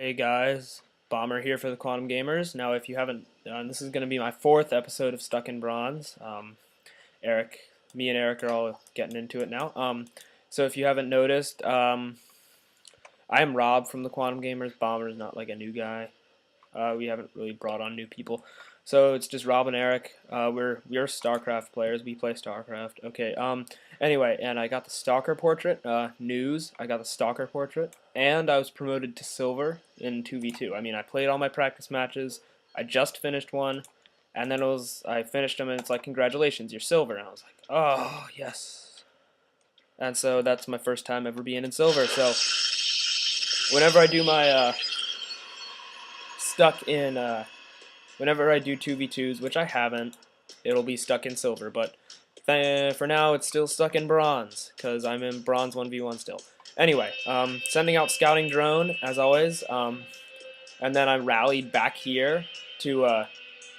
Hey guys, Bomber here for the Quantum Gamers. Now, if you haven't, this is going to be my fourth episode of Stuck in Bronze. Me and Eric are all getting into it now. So if you haven't noticed, I am Rob from the Quantum Gamers. Bomber is not like a new guy. We haven't really brought on new people, so it's just Rob and Eric. We're StarCraft players. We play StarCraft. Okay. Anyway, and I got the Stalker portrait. News. I got the Stalker portrait, and I was promoted to silver in 2v2. I mean, I played all my practice matches. I just finished one, and then I finished them, and it's like, congratulations, you're silver. And I was like, oh yes. And so that's my first time ever being in silver. So whenever I do my whenever I do 2v2s, which I haven't, it'll be stuck in silver, but for now it's still stuck in bronze, because I'm in bronze 1v1 still. Anyway, sending out scouting drone, as always, and then I rallied back here to,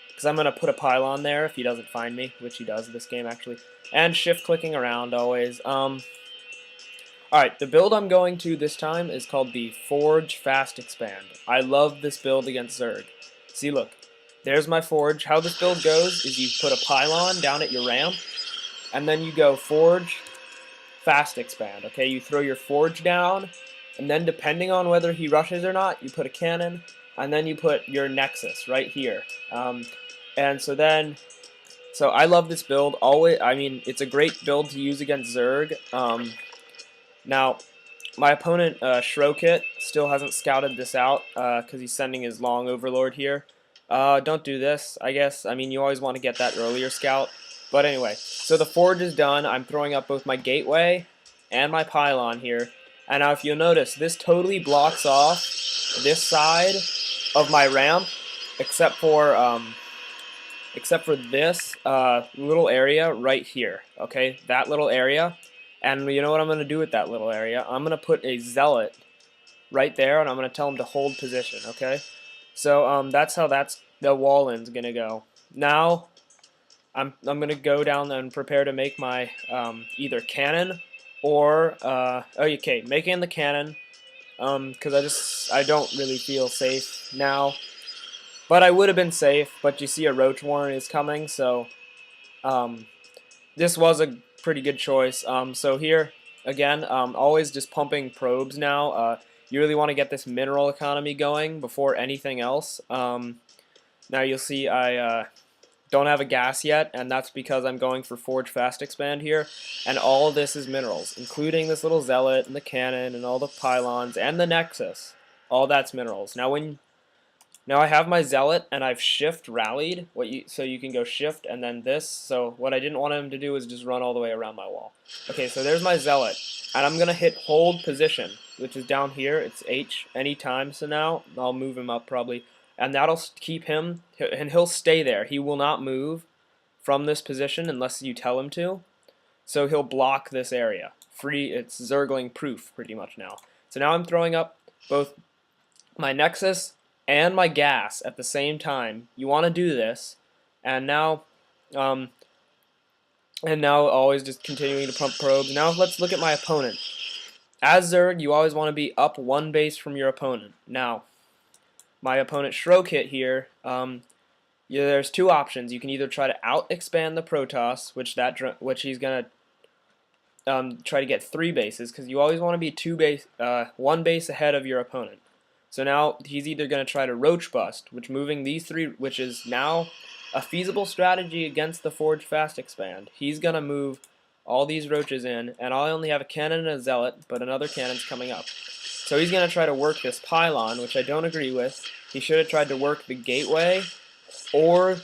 because I'm going to put a pylon there if he doesn't find me, which he does this game, actually, and shift-clicking around, always. Alright, the build I'm going to this time is called the Forge Fast Expand. I love this build against Zerg. See, look, there's my Forge. How this build goes is you put a pylon down at your ramp, and then you go Forge Fast Expand, okay? You throw your Forge down, and then depending on whether he rushes or not, you put a cannon, and then you put your Nexus right here. So I love this build. I mean, it's a great build to use against Zerg. Now, my opponent, Shrokit, still hasn't scouted this out, because he's sending his long overlord here. Don't do this, I guess. I mean, you always want to get that earlier scout. But anyway, so the forge is done. I'm throwing up both my gateway and my pylon here. And now if you'll notice, this totally blocks off this side of my ramp, except for this little area right here, okay? That little area. And you know what I'm going to do with that little area? I'm going to put a zealot right there, and I'm going to tell him to hold position, okay? So that's how the wall in's going to go. Now, I'm going to go down and prepare to make my either cannon or, okay, making the cannon, because I don't really feel safe now. But I would have been safe, but you see a roach warren is coming, so this was a pretty good choice. So here, again, always just pumping probes now. You really want to get this mineral economy going before anything else. Now you'll see I don't have a gas yet, and that's because I'm going for Forge Fast Expand here. And all of this is minerals, including this little zealot and the cannon and all the pylons and the nexus. All that's minerals. Now I have my zealot and I've shift rallied, so you can go shift and then this. So what I didn't want him to do is just run all the way around my wall. Okay, so there's my zealot, and I'm gonna hit hold position, which is down here. It's H anytime. So now I'll move him up probably, and that'll keep him, and he'll stay there. He will not move from this position unless you tell him to. So he'll block this area. It's Zergling proof pretty much now. So now I'm throwing up both my nexus and my gas at the same time. You want to do this, and now always just continuing to pump probes. Now let's look at my opponent. As Zerg, you always want to be up one base from your opponent. Now, my opponent Shrokit here, there's two options. You can either try to out-expand the Protoss, which he's gonna try to get 3 bases, because you always want to be one base ahead of your opponent. So now he's either going to try to roach bust, moving these 3, which is now a feasible strategy against the Forge Fast Expand. He's going to move all these roaches in, and I only have a cannon and a zealot, but another cannon's coming up. So he's going to try to work this pylon, which I don't agree with. He should have tried to work the gateway or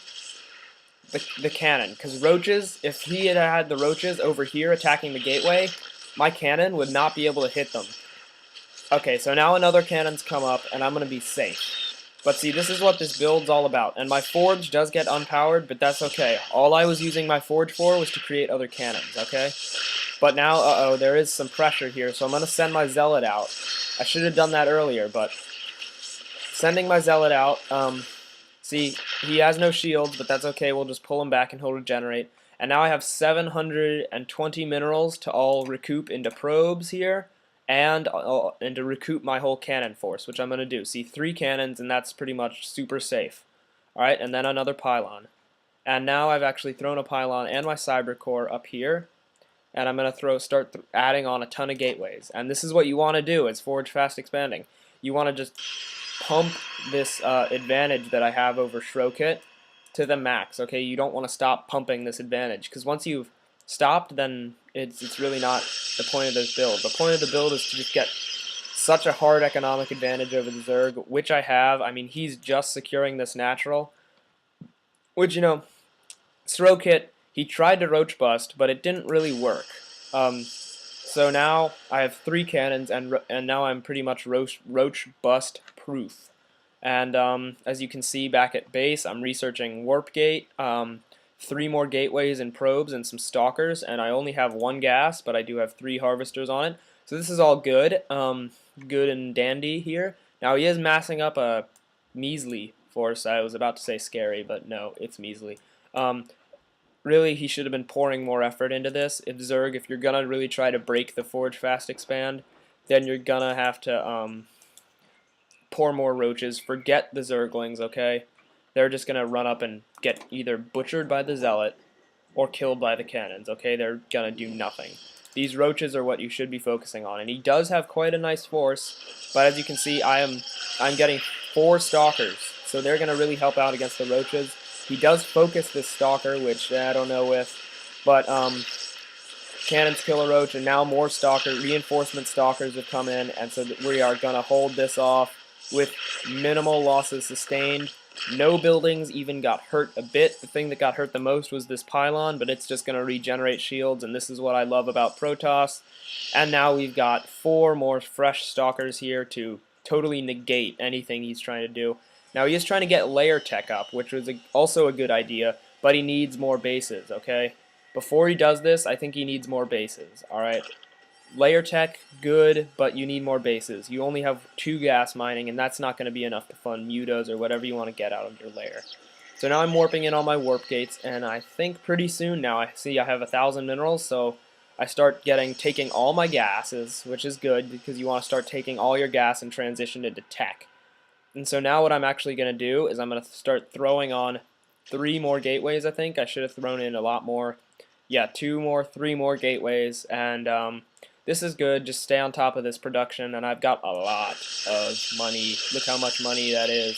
the cannon, because roaches, if he had the roaches over here attacking the gateway, my cannon would not be able to hit them. Okay, so now another cannon's come up, and I'm going to be safe. But see, this is what this build's all about. And my forge does get unpowered, but that's okay. All I was using my forge for was to create other cannons, okay? But now, there is some pressure here, so I'm going to send my zealot out. I should have done that earlier, but sending my zealot out, see, he has no shields, but that's okay. We'll just pull him back and he'll regenerate. And now I have 720 minerals to all recoup into probes here. and to recoup my whole cannon force, which I'm going to do. See, 3 cannons, and that's pretty much super safe. Alright, and then another pylon. And now I've actually thrown a pylon and my cyber core up here, and I'm going to start adding on a ton of gateways. And this is what you want to do as Forge Fast Expanding. You want to just pump this advantage that I have over Shrokit to the max. Okay, you don't want to stop pumping this advantage, because once you've stopped, then it's really not the point of this build. The point of the build is to just get such a hard economic advantage over the Zerg, which I have. I mean, he's just securing this natural, which, you know, Shrokit, he tried to roach bust, but it didn't really work. So now I have 3 cannons, and now I'm pretty much roach bust proof. And as you can see back at base, I'm researching Warp Gate, 3 more gateways and probes, and some stalkers. And I only have 1 gas, but I do have 3 harvesters on it. So this is all good, good and dandy here. Now he is massing up a measly force. I was about to say scary, but no, it's measly. Really, he should have been pouring more effort into this. If Zerg, if you're gonna really try to break the Forge Fast Expand, then you're gonna have to pour more roaches. Forget the Zerglings, okay? They're just gonna run up and get either butchered by the Zealot or killed by the cannons, okay? They're gonna do nothing. These roaches are what you should be focusing on, and he does have quite a nice force, but as you can see, I'm getting 4 stalkers, so they're gonna really help out against the roaches. He does focus this stalker, which I don't know with, but cannons kill a roach, and now more reinforcement stalkers have come in, and so we are going to hold this off with minimal losses sustained. No buildings even got hurt a bit. The thing that got hurt the most was this pylon, but it's just going to regenerate shields, and this is what I love about Protoss. And now we've got 4 more fresh stalkers here to totally negate anything he's trying to do. Now he is trying to get layer tech up, which was also a good idea, but he needs more bases, okay? Before he does this, I think he needs more bases, alright? Layer tech, good, but you need more bases. You only have 2 gas mining, and that's not going to be enough to fund mutas or whatever you want to get out of your layer. So now I'm warping in all my warp gates, and I think pretty soon now, I see I have 1,000 minerals, so I start taking all my gases, which is good, because you want to start taking all your gas and transition into tech. And so now what I'm actually going to do is I'm going to start throwing on 3 more gateways, I think. I should have thrown in a lot more. Yeah, 3 more gateways, and this is good. Just stay on top of this production, and I've got a lot of money. Look how much money that is.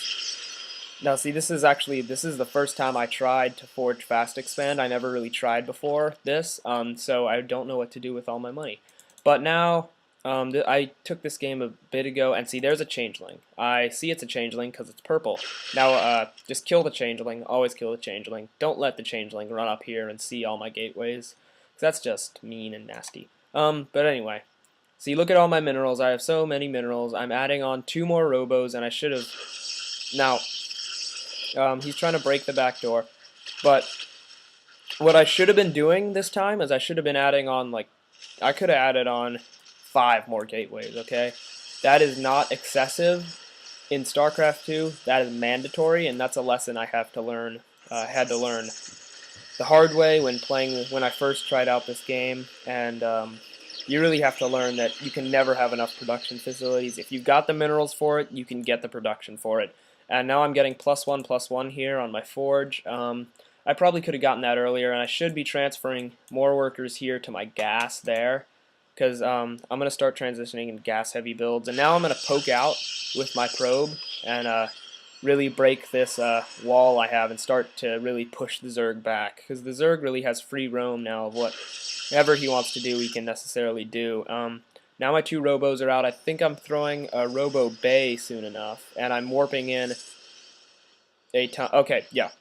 Now see, this is the first time I tried to Forge Fast Expand. I never really tried before this, so I don't know what to do with all my money. But now, I took this game a bit ago, and see, there's a changeling. I see it's a changeling because it's purple. Now, just kill the changeling. Always kill the changeling. Don't let the changeling run up here and see all my gateways, because that's just mean and nasty. But anyway, see, look at all my minerals. I have so many minerals. I'm adding on 2 more robos, and I should have. Now, he's trying to break the back door, but what I should have been doing this time is I should have been adding on, like, I could have added on 5 more gateways, okay? That is not excessive in StarCraft 2. That is mandatory, and that's a lesson I have to learn. Had to learn the hard way when I first tried out this game, and you really have to learn that you can never have enough production facilities. If you've got the minerals for it, you can get the production for it. And now I'm getting +1/+1 here on my forge. I probably could have gotten that earlier, and I should be transferring more workers here to my gas there, because I'm going to start transitioning in gas-heavy builds. And now I'm going to poke out with my probe and really break this wall I have and start to really push the Zerg back, because the Zerg really has free roam now of whatever he wants to do he can necessarily do. Now my 2 robos are out. I think I'm throwing a robo bay soon enough, and I'm warping in a ton. Okay, yeah.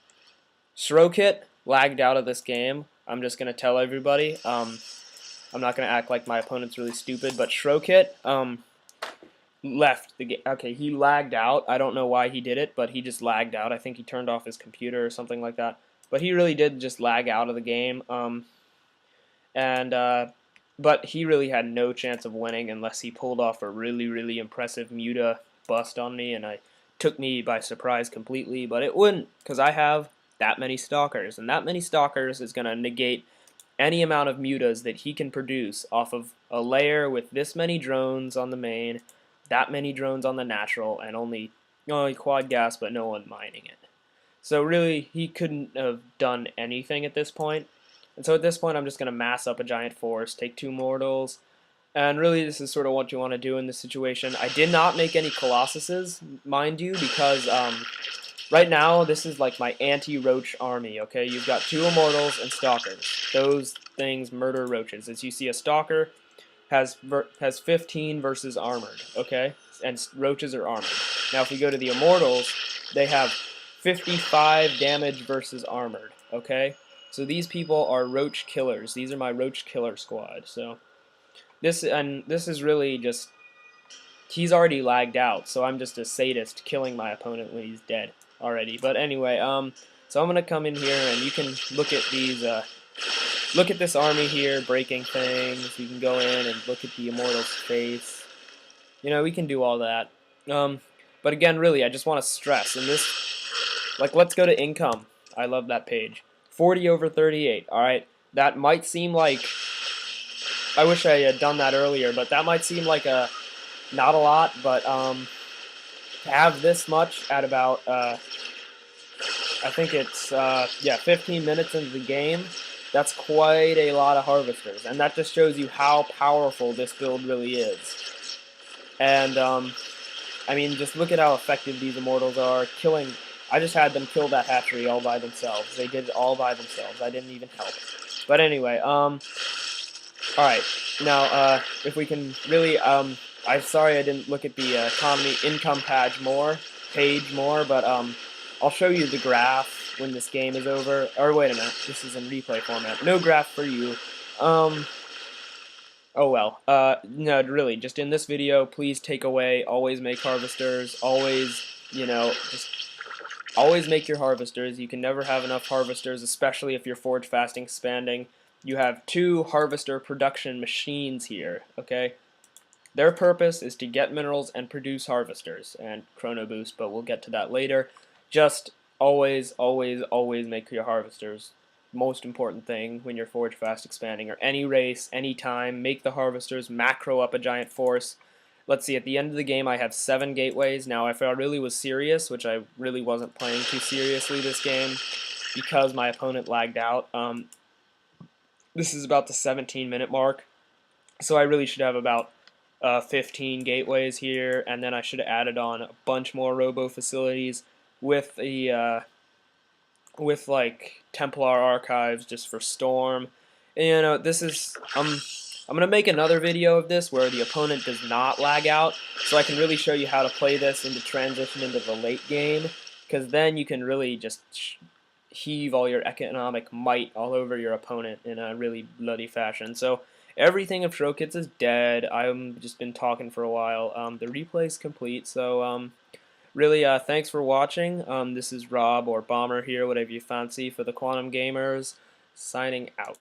Shrokit lagged out of this game. I'm just going to tell everybody. I'm not going to act like my opponent's really stupid, but Shrokit left the game. Okay, he lagged out. I don't know why he did it, but he just lagged out. I think he turned off his computer or something like that. But he really did just lag out of the game. But he really had no chance of winning unless he pulled off a really, really impressive muta bust on me, and it took me by surprise completely. But it wouldn't, because I have that many stalkers, and that many stalkers is going to negate any amount of mutas that he can produce off of a layer with this many drones on the main, that many drones on the natural, and only quad gas, but no one mining it. So really, he couldn't have done anything at this point. And so at this point, I'm just going to mass up a giant force, take 2 mortals, and really this is sort of what you want to do in this situation. I did not make any Colossuses, mind you, because right now this is like my anti-roach army, okay? You've got 2 immortals and stalkers. Those things murder roaches. As you see, a stalker has 15 versus armored, okay? And roaches are armored. Now if we go to the immortals, they have 55 damage versus armored, okay? So these people are roach killers. These are my roach killer squad. So this is really just, he's already lagged out, so I'm just a sadist killing my opponent when he's dead already. But anyway, so I'm gonna come in here and you can look at these look at this army here breaking things. You can go in and look at the immortal's face. You know, we can do all that. But again, really, I just want to stress in this, like, let's go to income. I love that page. 40 over 38. All right, that might seem like, I wish I had done that earlier, but that might seem like not a lot. But to have this much at about I think it's 15 minutes into the game. That's quite a lot of harvesters, and that just shows you how powerful this build really is. And I mean, just look at how effective these immortals are killing. I just had them kill that hatchery all by themselves. They did it all by themselves. I didn't even help. But anyway, all right. Now, if we can really, I'm sorry I didn't look at the economy income page more, but I'll show you the graph when this game is over. Or wait a minute, this is in replay format. No graph for you. Oh well. No, really, just in this video, please take away, always make harvesters, always, you know, just always make your harvesters. You can never have enough harvesters, especially if you're forge fasting expanding. You have 2 harvester production machines here, okay? Their purpose is to get minerals and produce harvesters and chrono boost, but we'll get to that later. Just always, always, always make your harvesters. Most important thing when you're forge fast expanding, or any race, any time, make the harvesters, macro up a giant force. Let's see, at the end of the game I have 7 gateways. Now if I really was serious, which I really wasn't playing too seriously this game because my opponent lagged out, this is about the 17-minute mark, so I really should have about 15 gateways here, and then I should have added on a bunch more robo facilities with the with like Templar archives just for Storm. And, you know, this is I'm gonna make another video of this where the opponent does not lag out, so I can really show you how to play this into transition into the late game, because then you can really just heave all your economic might all over your opponent in a really bloody fashion. So everything of Showkits is dead. I've just been talking for a while. The replay is complete, so really, thanks for watching. This is Rob or Bomber here, whatever you fancy, for the Quantum Gamers, signing out.